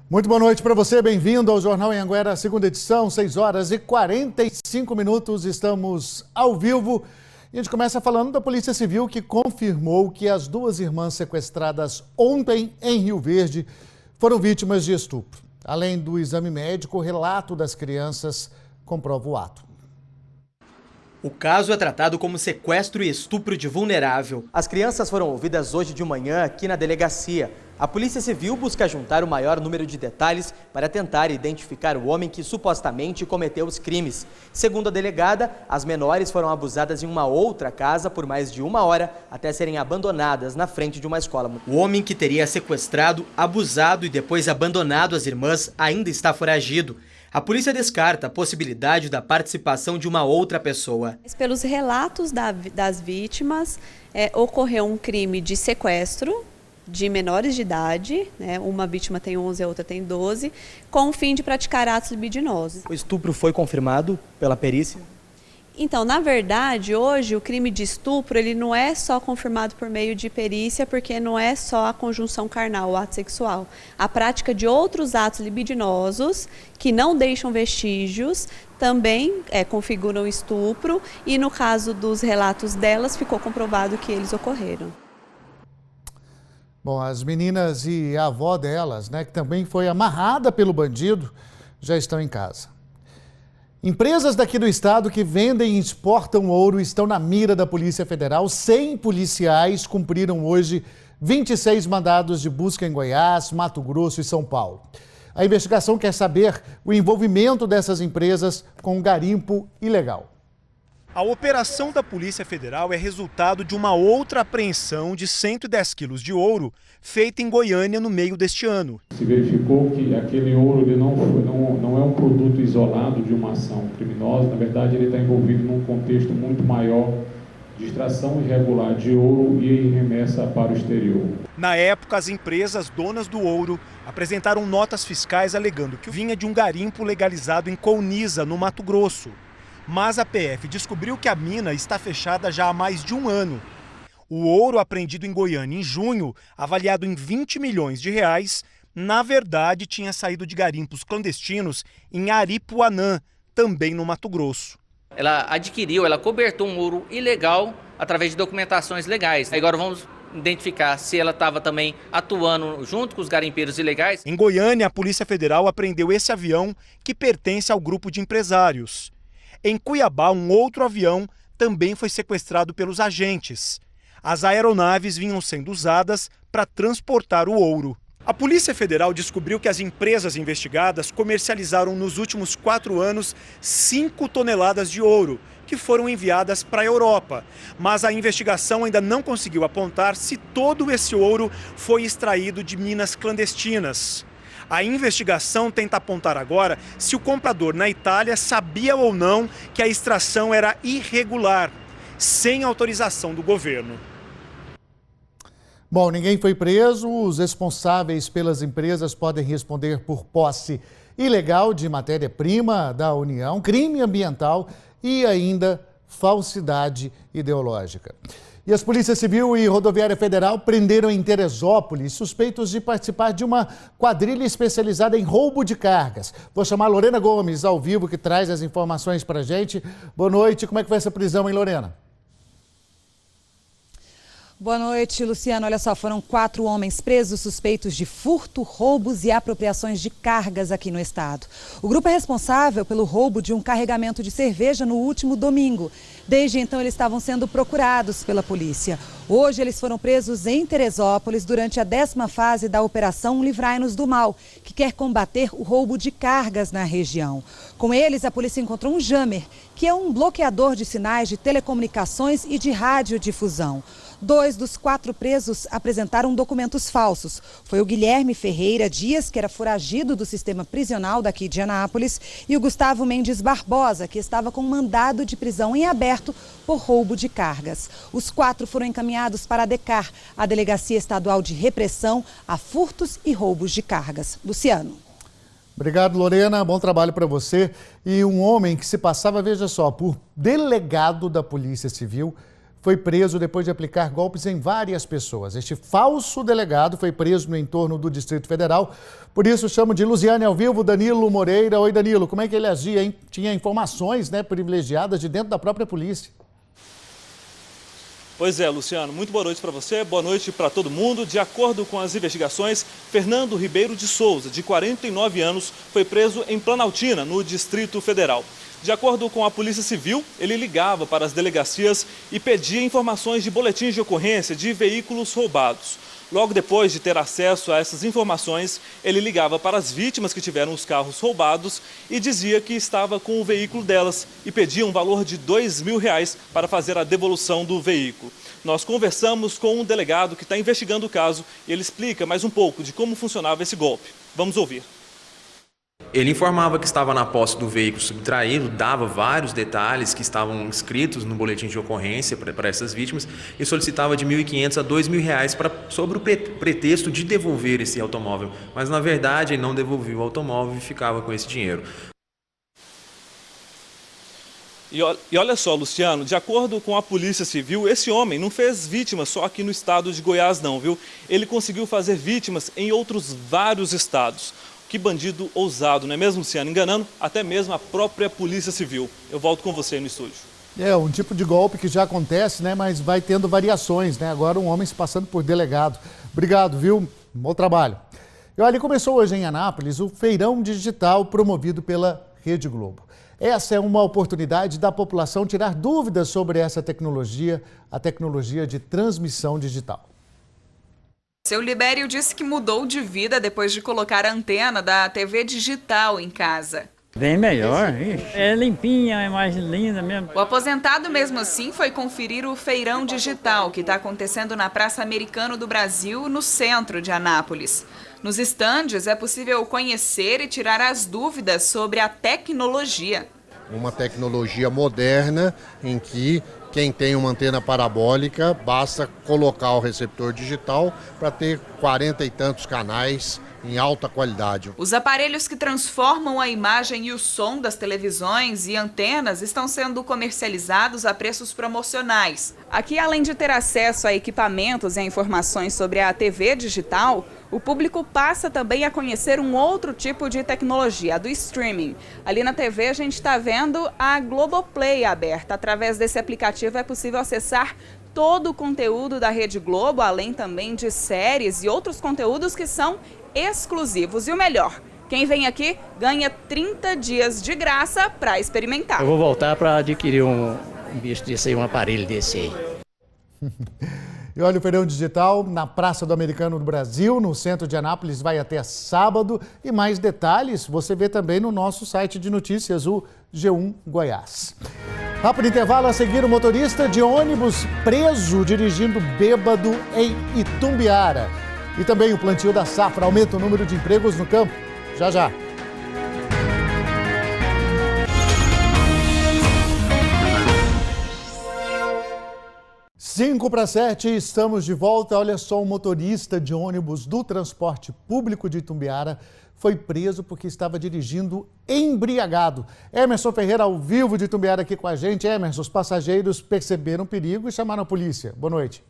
Muito boa noite para você, bem-vindo ao Jornal Anhanguera, segunda edição, 6 horas e 45 minutos, estamos ao vivo. E a gente começa falando da Polícia Civil, que confirmou que as duas irmãs sequestradas ontem em Rio Verde foram vítimas de estupro. Além do exame médico, o relato das crianças comprova o ato. O caso é tratado como sequestro e estupro de vulnerável. As crianças foram ouvidas hoje de manhã aqui na delegacia. A Polícia Civil busca juntar o maior número de detalhes para tentar identificar o homem que supostamente cometeu os crimes. Segundo a delegada, as menores foram abusadas em uma outra casa por mais de 1 hora até serem abandonadas na frente de uma escola. O homem que teria sequestrado, abusado e depois abandonado as irmãs ainda está foragido. A polícia descarta a possibilidade da participação de uma outra pessoa. Pelos relatos das vítimas, ocorreu um crime de sequestro de menores de idade, né? Uma vítima tem 11, a outra tem 12, com o fim de praticar atos libidinosos. O estupro foi confirmado pela perícia? Então, na verdade, hoje o crime de estupro ele não é só confirmado por meio de perícia, porque não é só a conjunção carnal, o ato sexual. A prática de outros atos libidinosos que não deixam vestígios também configuram estupro e no caso dos relatos delas ficou comprovado que eles ocorreram. Bom, as meninas e a avó delas, que também foi amarrada pelo bandido, já estão em casa. Empresas daqui do estado que vendem e exportam ouro estão na mira da Polícia Federal. 100 policiais cumpriram hoje 26 mandados de busca em Goiás, Mato Grosso e São Paulo. A investigação quer saber o envolvimento dessas empresas com o garimpo ilegal. A operação da Polícia Federal é resultado de uma outra apreensão de 110 quilos de ouro feita em Goiânia no meio deste ano. Se verificou que aquele ouro ele não é um produto isolado de uma ação criminosa, na verdade ele está envolvido num contexto muito maior de extração irregular de ouro e remessa para o exterior. Na época, as empresas donas do ouro apresentaram notas fiscais alegando que vinha de um garimpo legalizado em Colniza, no Mato Grosso. Mas a PF descobriu que a mina está fechada já há mais de 1 ano. O ouro apreendido em Goiânia em junho, avaliado em 20 milhões de reais, na verdade tinha saído de garimpos clandestinos em Aripuanã, também no Mato Grosso. Ela cobertou um ouro ilegal através de documentações legais. Agora vamos identificar se ela estava também atuando junto com os garimpeiros ilegais. Em Goiânia, a Polícia Federal apreendeu esse avião que pertence ao grupo de empresários. Em Cuiabá, um outro avião também foi sequestrado pelos agentes. As aeronaves vinham sendo usadas para transportar o ouro. A Polícia Federal descobriu que as empresas investigadas comercializaram nos últimos 4 anos 5 toneladas de ouro, que foram enviadas para a Europa. Mas a investigação ainda não conseguiu apontar se todo esse ouro foi extraído de minas clandestinas. A investigação tenta apontar agora se o comprador na Itália sabia ou não que a extração era irregular, sem autorização do governo. Bom, ninguém foi preso. Os responsáveis pelas empresas podem responder por posse ilegal de matéria-prima da União, crime ambiental e ainda falsidade ideológica. E as Polícia Civil e Rodoviária Federal prenderam em Teresópolis suspeitos de participar de uma quadrilha especializada em roubo de cargas. Vou chamar a Lorena Gomes ao vivo, que traz as informações para a gente. Boa noite, como é que foi essa prisão, hein, Lorena? Boa noite, Luciano. Olha só, foram 4 homens presos suspeitos de furto, roubos e apropriações de cargas aqui no estado. O grupo é responsável pelo roubo de um carregamento de cerveja no último domingo. Desde então, eles estavam sendo procurados pela polícia. Hoje, eles foram presos em Teresópolis durante a 10ª fase da Operação Livrai-nos do Mal, que quer combater o roubo de cargas na região. Com eles, a polícia encontrou um jammer, que é um bloqueador de sinais de telecomunicações e de radiodifusão. 2 dos 4 presos apresentaram documentos falsos. Foi o Guilherme Ferreira Dias, que era foragido do sistema prisional daqui de Anápolis, e o Gustavo Mendes Barbosa, que estava com mandado de prisão em aberto por roubo de cargas. Os 4 foram encaminhados para a DECAR, a Delegacia Estadual de Repressão a Furtos e Roubos de Cargas. Luciano. Obrigado, Lorena. Bom trabalho para você. E um homem que se passava, veja só, por delegado da Polícia Civil, foi preso depois de aplicar golpes em várias pessoas. Este falso delegado foi preso no entorno do Distrito Federal. Por isso, chamo de Luziane ao vivo, Danilo Moreira. Oi, Danilo, como é que ele agia, hein? Tinha informações, privilegiadas de dentro da própria polícia. Pois é, Luciano, muito boa noite para você, boa noite para todo mundo. De acordo com as investigações, Fernando Ribeiro de Souza, de 49 anos, foi preso em Planaltina, no Distrito Federal. De acordo com a Polícia Civil, ele ligava para as delegacias e pedia informações de boletins de ocorrência de veículos roubados. Logo depois de ter acesso a essas informações, ele ligava para as vítimas que tiveram os carros roubados e dizia que estava com o veículo delas e pedia um valor de R$2.000 para fazer a devolução do veículo. Nós conversamos com um delegado que está investigando o caso e ele explica mais um pouco de como funcionava esse golpe. Vamos ouvir. Ele informava que estava na posse do veículo subtraído, dava vários detalhes que estavam inscritos no boletim de ocorrência para essas vítimas e solicitava de R$1.500 a R$2.000 sobre o pretexto de devolver esse automóvel. Mas, na verdade, ele não devolvia o automóvel e ficava com esse dinheiro. E olha só, Luciano, de acordo com a Polícia Civil, esse homem não fez vítimas só aqui no estado de Goiás não, viu? Ele conseguiu fazer vítimas em outros vários estados. Que bandido ousado, não é mesmo, Luciano? Enganando até mesmo a própria Polícia Civil. Eu volto com você no estúdio. É um tipo de golpe que já acontece, mas vai tendo variações, Agora um homem se passando por delegado. Obrigado, viu? Bom trabalho. E olha, começou hoje em Anápolis o Feirão Digital promovido pela Rede Globo. Essa é uma oportunidade da população tirar dúvidas sobre essa tecnologia, a tecnologia de transmissão digital. Seu Libério disse que mudou de vida depois de colocar a antena da TV digital em casa. Bem melhor, é limpinha, é mais linda mesmo. O aposentado, mesmo assim, foi conferir o Feirão Digital, que está acontecendo na Praça Americano do Brasil, no centro de Anápolis. Nos estandes é possível conhecer e tirar as dúvidas sobre a tecnologia. Uma tecnologia moderna em que quem tem uma antena parabólica basta colocar o receptor digital para ter 40 e tantos canais em alta qualidade. Os aparelhos que transformam a imagem e o som das televisões e antenas estão sendo comercializados a preços promocionais. Aqui, além de ter acesso a equipamentos e a informações sobre a TV digital, o público passa também a conhecer um outro tipo de tecnologia, a do streaming. Ali na TV a gente está vendo a Globoplay aberta. Através desse aplicativo é possível acessar todo o conteúdo da Rede Globo, além também de séries e outros conteúdos que são exclusivos. E o melhor, quem vem aqui ganha 30 dias de graça para experimentar. Eu vou voltar para adquirir um bicho desse aí, um aparelho desse aí. E olha, o Feirão Digital na Praça do Americano do Brasil, no centro de Anápolis, vai até sábado. E mais detalhes você vê também no nosso site de notícias, o G1 Goiás. Rápido intervalo, a seguir o motorista de ônibus preso dirigindo bêbado em Itumbiara. E também o plantio da safra aumenta o número de empregos no campo. Já, já. 6:55, estamos de volta. Olha só, um motorista de ônibus do transporte público de Itumbiara foi preso porque estava dirigindo embriagado. Emerson Ferreira, ao vivo de Itumbiara, aqui com a gente. Emerson, os passageiros perceberam o perigo e chamaram a polícia. Boa noite.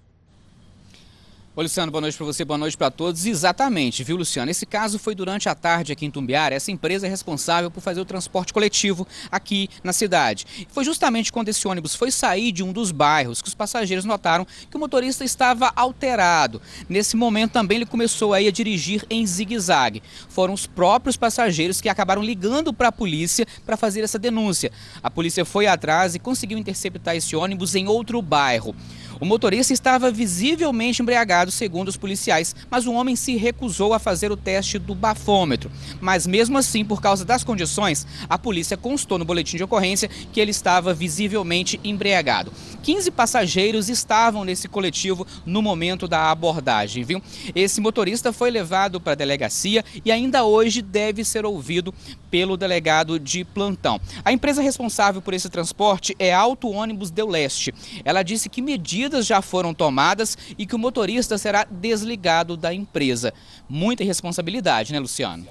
Oi, Luciano, boa noite para você, boa noite para todos. Exatamente, viu, Luciano? Esse caso foi durante a tarde aqui em Itumbiara. Essa empresa é responsável por fazer o transporte coletivo aqui na cidade. Foi justamente quando esse ônibus foi sair de um dos bairros que os passageiros notaram que o motorista estava alterado. Nesse momento também ele começou aí a dirigir em zigue-zague. Foram os próprios passageiros que acabaram ligando para a polícia para fazer essa denúncia. A polícia foi atrás e conseguiu interceptar esse ônibus em outro bairro. O motorista estava visivelmente embriagado, segundo os policiais, mas o homem se recusou a fazer o teste do bafômetro. Mas mesmo assim, por causa das condições, a polícia constou no boletim de ocorrência que ele estava visivelmente embriagado. 15 passageiros estavam nesse coletivo no momento da abordagem, viu? Esse motorista foi levado para a delegacia e ainda hoje deve ser ouvido pelo delegado de plantão. A empresa responsável por esse transporte é a Auto Ônibus Del Leste. Ela disse que medidas já foram tomadas e que o motorista será desligado da empresa. Muita irresponsabilidade, né, Luciano?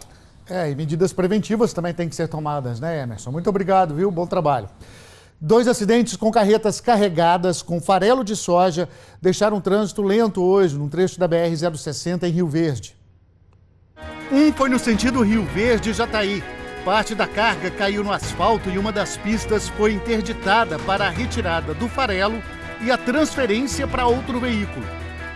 E medidas preventivas também têm que ser tomadas, né, Emerson? Muito obrigado, viu? Bom trabalho. 2 acidentes com carretas carregadas com farelo de soja deixaram um trânsito lento hoje no trecho da BR-060 em Rio Verde. Um foi no sentido Rio Verde-Jataí. Parte da carga caiu no asfalto e uma das pistas foi interditada para a retirada do farelo e a transferência para outro veículo.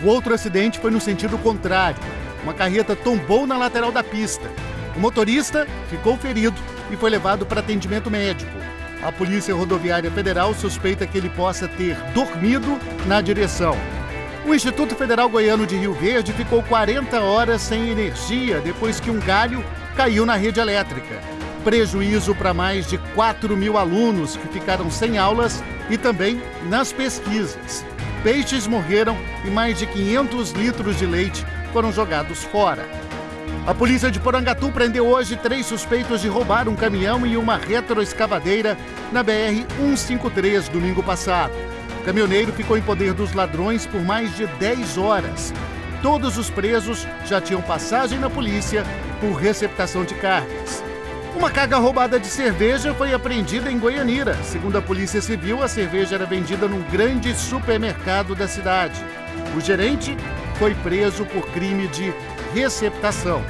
O outro acidente foi no sentido contrário. Uma carreta tombou na lateral da pista. O motorista ficou ferido e foi levado para atendimento médico. A Polícia Rodoviária Federal suspeita que ele possa ter dormido na direção. O Instituto Federal Goiano de Rio Verde ficou 40 horas sem energia depois que um galho caiu na rede elétrica. Prejuízo para mais de 4.000 alunos que ficaram sem aulas e também nas pesquisas. Peixes morreram e mais de 500 litros de leite foram jogados fora. A polícia de Porangatu prendeu hoje 3 suspeitos de roubar um caminhão e uma retroescavadeira na BR-153 domingo passado. O caminhoneiro ficou em poder dos ladrões por mais de 10 horas. Todos os presos já tinham passagem na polícia por receptação de cargas. Uma carga roubada de cerveja foi apreendida em Goianira. Segundo a Polícia Civil, a cerveja era vendida num grande supermercado da cidade. O gerente foi preso por crime de receptação.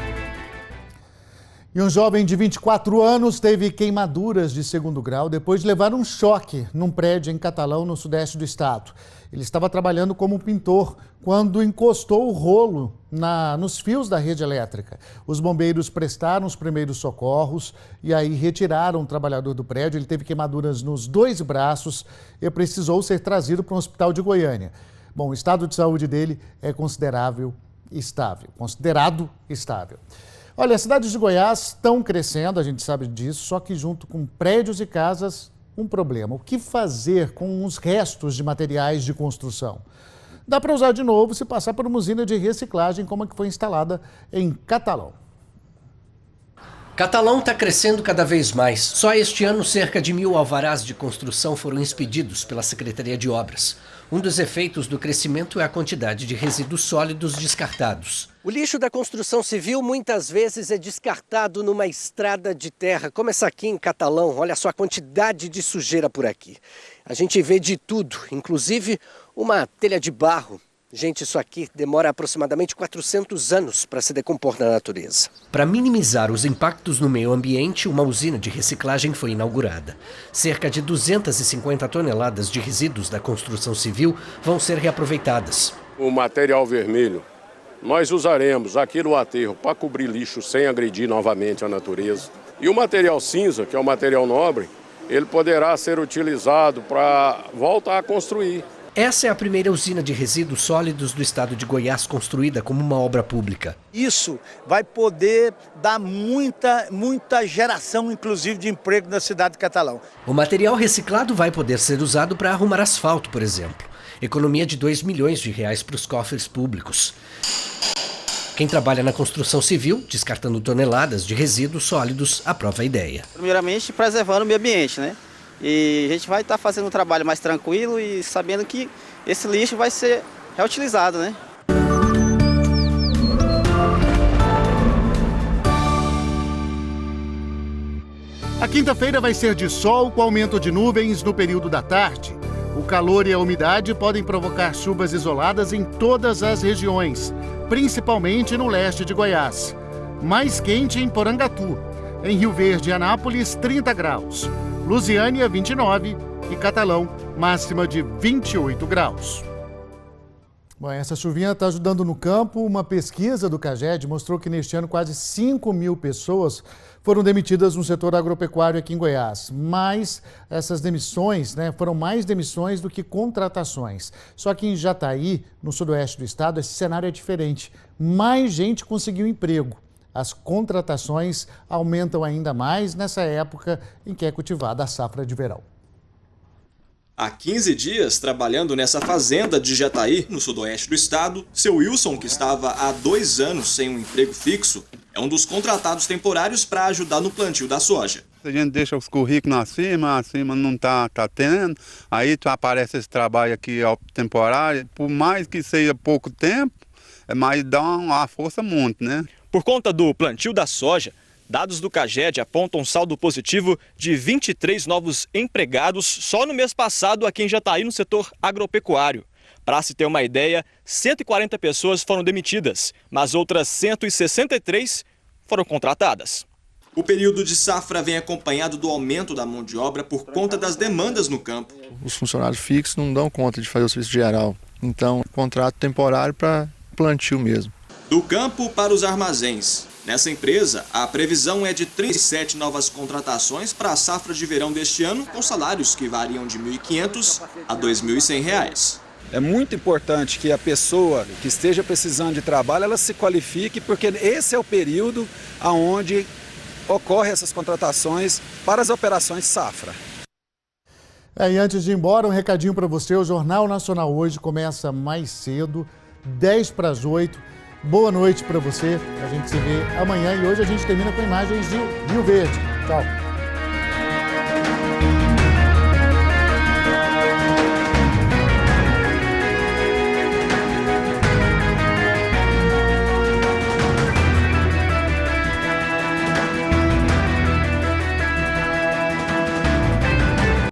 E um jovem de 24 anos teve queimaduras de 2º grau depois de levar um choque num prédio em Catalão, no sudeste do estado. Ele estava trabalhando como pintor quando encostou o rolo nos fios da rede elétrica. Os bombeiros prestaram os primeiros socorros e aí retiraram o trabalhador do prédio. Ele teve queimaduras nos 2 braços e precisou ser trazido para um hospital de Goiânia. Bom, o estado de saúde dele é considerado estável. Olha, as cidades de Goiás estão crescendo, a gente sabe disso, só que junto com prédios e casas, um problema. O que fazer com os restos de materiais de construção? Dá para usar de novo se passar por uma usina de reciclagem como a que foi instalada em Catalão. Catalão está crescendo cada vez mais. Só este ano, cerca de 1.000 alvarás de construção foram expedidos pela Secretaria de Obras. Um dos efeitos do crescimento é a quantidade de resíduos sólidos descartados. O lixo da construção civil muitas vezes é descartado numa estrada de terra, como essa aqui em Catalão. Olha só a quantidade de sujeira por aqui. A gente vê de tudo, inclusive uma telha de barro. Gente, isso aqui demora aproximadamente 400 anos para se decompor na natureza. Para minimizar os impactos no meio ambiente, uma usina de reciclagem foi inaugurada. Cerca de 250 toneladas de resíduos da construção civil vão ser reaproveitadas. O material vermelho nós usaremos aqui no aterro para cobrir lixo sem agredir novamente a natureza. E o material cinza, que é o material nobre, ele poderá ser utilizado para voltar a construir. Essa é a primeira usina de resíduos sólidos do estado de Goiás construída como uma obra pública. Isso vai poder dar muita geração, inclusive, de emprego na cidade de Catalão. O material reciclado vai poder ser usado para arrumar asfalto, por exemplo. Economia de R$2 milhões para os cofres públicos. Quem trabalha na construção civil, descartando toneladas de resíduos sólidos, aprova a ideia. Primeiramente, preservando o meio ambiente, né? E a gente vai estar fazendo um trabalho mais tranquilo e sabendo que esse lixo vai ser reutilizado, né? A quinta-feira vai ser de sol com aumento de nuvens no período da tarde. O calor e a umidade podem provocar chuvas isoladas em todas as regiões, principalmente no leste de Goiás. Mais quente em Porangatu. Em Rio Verde e Anápolis, 30 graus. Lusiânia, 29 e Catalão, máxima de 28 graus. Bom, essa chuvinha está ajudando no campo. Uma pesquisa do CAGED mostrou que neste ano quase 5.000 pessoas foram demitidas no setor agropecuário aqui em Goiás. Mas essas demissões, foram mais demissões do que contratações. Só que em Jataí, no sudoeste do estado, esse cenário é diferente. Mais gente conseguiu emprego. As contratações aumentam ainda mais nessa época em que é cultivada a safra de verão. Há 15 dias, trabalhando nessa fazenda de Jataí, no sudoeste do estado, seu Wilson, que estava há 2 anos sem um emprego fixo, é um dos contratados temporários para ajudar no plantio da soja. A gente deixa os currículos acima não tá tendo, aí aparece esse trabalho aqui temporário, por mais que seja pouco tempo, mas dá uma força muito, né? Por conta do plantio da soja, Dados do CAGED apontam um saldo positivo de 23 novos empregados só no mês passado aqui em Jataí, no setor agropecuário. Para se ter uma ideia, 140 pessoas foram demitidas, mas outras 163 foram contratadas. O período de safra vem acompanhado do aumento da mão de obra por conta das demandas no campo. Os funcionários fixos não dão conta de fazer o serviço geral, então contrato temporário para plantio mesmo. Do campo para os armazéns. Nessa empresa, a previsão é de 37 novas contratações para a safra de verão deste ano, com salários que variam de R$ 1.500 a R$ 2.100. É muito importante que a pessoa que esteja precisando de trabalho, ela se qualifique, porque esse é o período onde ocorrem essas contratações para as operações safra. E antes de ir embora, um recadinho para você. O Jornal Nacional hoje começa mais cedo, 10 para as 8. Boa noite para você. A gente se vê amanhã e hoje a gente termina com imagens de Rio Verde. Tchau.